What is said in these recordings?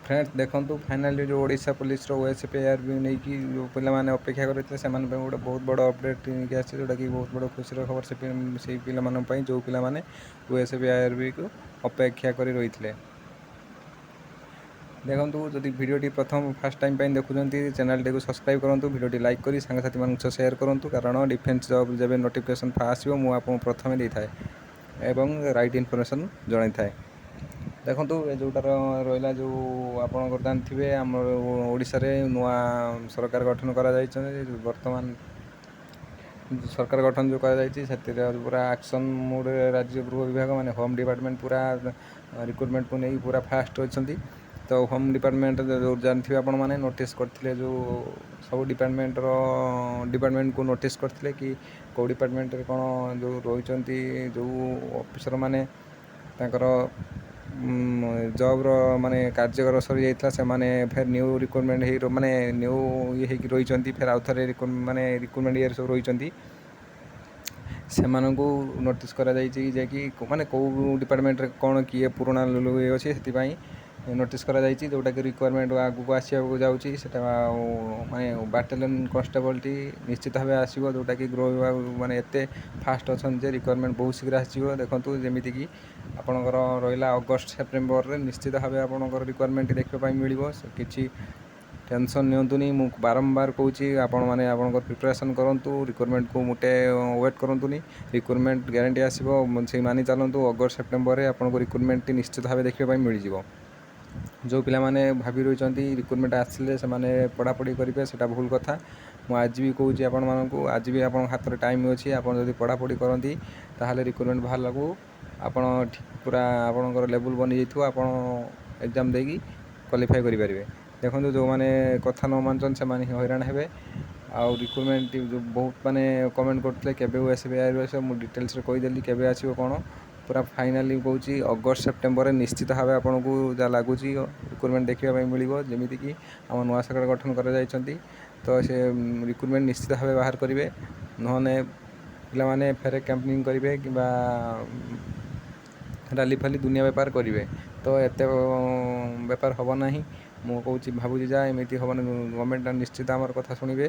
Friends देखो finally जो Odisha police ओएसपीआरबी नहीं कि जो पिलाने अपेक्षा करते से गोटे बहुत बड़ अपडेट नहीं आसी जोटा कि बहुत बड़ खुशी खबर से पे जो पिलाने ओएसपीआरबी को अपेक्षा कर रही थे। देखो जदि भिडियोटी प्रथम फास्ट टाइम देखुं चैनल टी सब्सक्राइब करूँ भिडियोटी लाइक करी सांगसाथी मान शेयर करूँ कारण डिफेन्स जब जब नोटिफिकेशन आसो मुझे प्रथम दे था एवं राइट इनफर्मेशन जन था। देखो जोटार रहा जो आप जानते आम ओडिशा रे नुआ सरकार गठन करा बर्तमान सरकार गठन जो पूरा एक्शन मोड राज्य गृह विभाग माने होम डिपार्टमेंट पूरा रिक्रुटमेंट को नहीं पूरा फास्ट अच्छा। तो होम डिपार्टमेंट जो जानते आप मैंने नोटिस करते जो सब डिपार्टमेंट को नोटिस करते कि कौ डिपार्टमेंट कौन जो रही जो ऑफिसर माने तांकर जॉब माने कार्यकर सरी जाता से माने फिर न्यू रिक्रुटमेंट माने न्यू ये रही फिर आउ थे माने रिक्रुटमेंट ये सब रही से नोटिस करा कि माने कौ डिपार्टमेंट कौन किए पुराना ये अच्छे से नोटिस करा जोटा कि रिक्वायरमेंट आगू आसवा जाऊँगी माने बाटालियन कन्स्टेबल टी निश्चित भाव आसो जोटा कि गृह विभाग माने एत फास्ट अच्छा रिक्वायरमेंट बहुत शीघ्र आसो। देखो जमीक आपणकर रहा अगस्ट सेप्टेम्बर निश्चित भाव आपंकर रिक्वायरमेंट देखा मिल कि टेंशन नियंतुनी मु बारंबार कहूँ आपण मैंने आप प्रिपरेशन करूँ रिक्वायरमेंट को मोटे वेट करूँनी रिक्वायरमेंट ग्यारंटी आसो से मानि चलतु अगस्ट सेप्टेम्बर में आपको रिक्वायरमेंट निश्चित भाव देखा मिल जाए। जो पिला माने भाभी रही रिक्रुटमेंट आसिले से पढ़ापढ़ी करेंगे से भूल कथा मुझे आज भी कहूँ आपण मानू आज भी आप हाथ में टाइम अच्छी आपड़ी पढ़ापढ़ी करती ताहले रिक्रुटमेंट बाहर को आप पूरा आपंकर लेवल बनी जाइए आप एग्जाम देकी क्वालिफाई करेंगे। देखो जो मैंने कथा न मानचन से हैरान हे आउ रिक्रुटमेंट जो बहुत माने कमेंट करते केबे ओएसपीआरबी मुझे डिटेल्स कहीदेली केबे आसो कौन पूरा फाइनाली कहूँ अगस्ट सेप्टेम्बर निश्चित भाव आपन को जहाँ लगुच रिक्रुटमेंट देखा मिल जमीक आम नुआ सरकार गठन कर तो से रिक्रुटमेंट निश्चित भाव बाहर करेंगे नहने पिलाने फेरे कैंपिंग करेंगे कि राली फाली दुनिया बेपार करेंगे तो एत बेपार हम ना मु कहूँ भावुँ जहाँ एमती हम गवर्नमेंट निश्चित आम कथा शुणे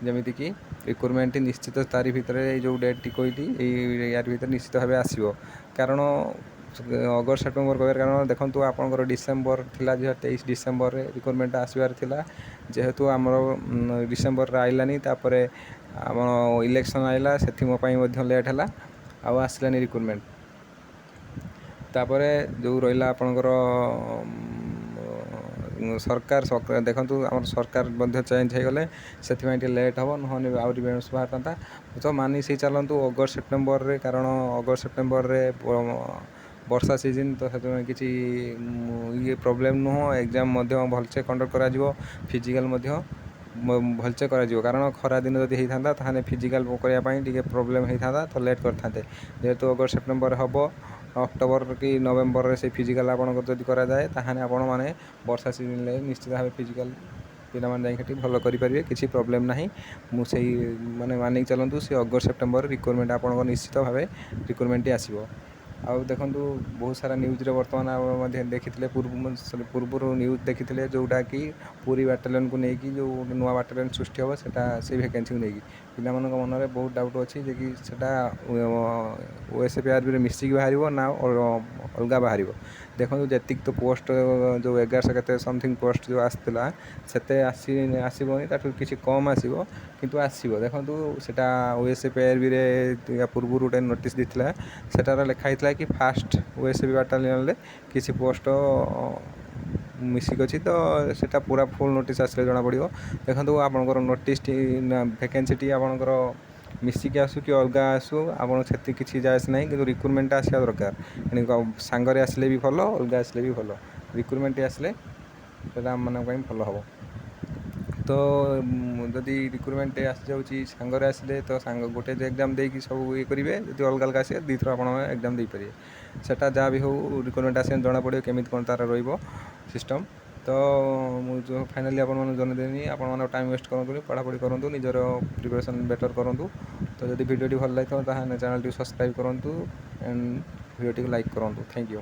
जमीक रिक्रुटमेंट निश्चित तारी भितर जो डेट टी कहली यार भर निश्चित भाव आसो कारण अगस्ट सेप्टेम्बर कह कारण देखो आपंकर डिसेम्बर थिला 23 डिसेम्बर रिक्रुटमेंट आसबार थिला जेहेतु आमर डिसेम्बर आइलानी तापर आम इलेक्शन आइला से मोपाई लेट है आसलानी रिक्रुटमेंट तापर जो रहा आपंकर सरकार देखो आम सरकार चेंज हो गले से लेट हम नहने आहरी बेणुस बाहर था तो मानी से चलतु अगस्ट सेप्टेम्बर रे कारण अगस्ट सेप्टेम्बर रे वर्षा सीजन तो किसी ये प्रोब्लेम नुह एग्जाम भलसे कंडक्ट करा फिजिकल भलसे करा कारण खरा दिन जब होता ताने फिजिकल करने प्रोब्लेम होता तो लेट करते जेहेतु अगस्ट सेप्टेम्बर हम अक्टोबर कि नवेम्बर से फिजिकल आपड़ी कराए ताहने आपण मैंने वर्षा सीजन निश्चित भाव फिजिकल पिला जाकि भल करेंगे किसी प्रोब्लेम ना मुझे माने मानिक चलतु सी अगस्ट सेप्टेम्बर रिक्रुटमेंट आप निश्चित भाव रिक्रुटमेंट आसो। आउ देखो बहुत सारा न्यूज रे बर्तमान देखी पूर्व न्यूज देखी जोटा कि पूरी बाटालियन को लेकिन जो नुआ बाटालियन सृष्टि हम से वैकेंसी को लेकिन पिला मन में बहुत डाउट अच्छी कि ओएसपीआरबी मिसिक बाहर ना अलग बाहर देखो जी तो पोस्ट जो 1100 के समथिंग पोस्ट जो आसाला से आसबनी किसी कम आसो किंतु आसो देखो सेटा ओएसपीआरबी या पूर्व गोटे नोटिस देता सेटार लिखाई कि फास्ट ओएसपी बाटालियन किसी पोस्ट मिसिक अच्छी तो सेटा पूरा फुल नोटिस आसले जना पड़ो। देखो आपंकर नोटिस वैकेंसी टी आपंकर मिसिक आसू कि अलग आसू आप किसी जायस ना कि रिक्रुटमेंट आसा दरकार सांगरे आसले भी भल अलग आसले भी भल रिक्रुटमेंट आसले आम मान भल हम तो जदि रिक्रुटमेंट आसी जाऊँगी सांगरे आसले तो सांग गोटे एग्जाम देकी सब ये करेंगे जो अलग अलग आसे दी थर आप एग्जाम दे पारे सेटा जहाँ भी हो रिक्रुटमेंट आसे जना पड़ो केमी कौन तार रिस्टम तो मुझे फाइनाली आपने जनदेनी आप टाइम वेस्ट करूँ पढ़ापढ़ी करूँ निजर प्रिपरेशन बेटर करूँ तो जब वीडियो भल लगे तो चैनल सब्सक्राइब करूँ एंड वीडियो लाइक करूँ। Thank you.